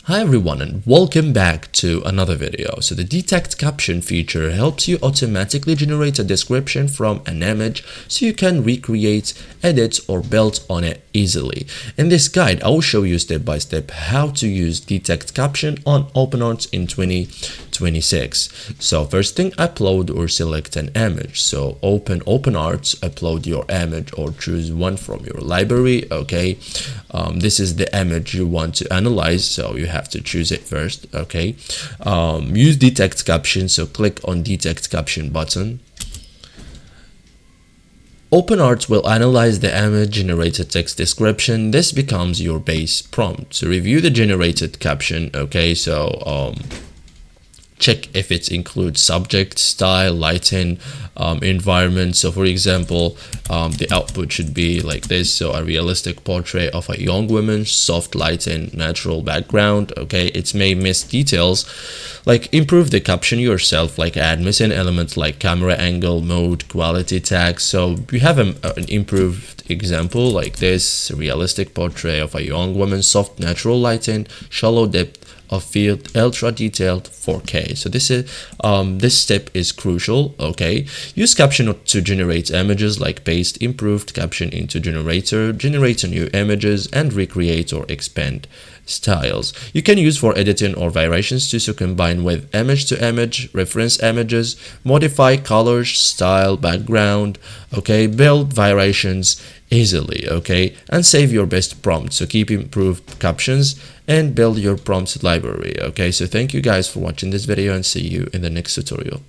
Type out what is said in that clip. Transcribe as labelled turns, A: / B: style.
A: Hi everyone and welcome back to another video. So the detect caption feature helps you automatically generate a description from an image so you can recreate, edit or build on it easily. In this guide, I will show you step by step how to use detect caption on OpenArt in 2026. So first thing, upload or select an image. So open OpenArt, upload your image or choose one from your library. Okay, this is the image you want to analyze, so you have to choose it first. Okay, use detect caption, so click on detect caption button. OpenArt will analyze the image generated text description. This becomes your base prompt. So review the generated caption. Okay, so check if it includes subject, style, lighting, environment. So for example, the output should be like this. So a realistic portrait of a young woman, soft lighting, natural background. Okay, it may miss details, like improve the caption yourself, like add missing elements like camera angle, mode, quality tags. So you have an improved example like this: realistic portrait of a young woman, soft natural lighting, shallow depth of field, ultra detailed 4K. So this step is crucial. Okay, use Caption to generate images, like paste improved caption into generator, generate new images and recreate or expand styles. You can use for editing or variations to combine with image to image, reference images, modify colors, style, background. Okay, build variations easily. Okay, and save your best prompt. So keep improved captions and build your prompts library. Okay, so thank you guys for watching this video and see you in the next tutorial.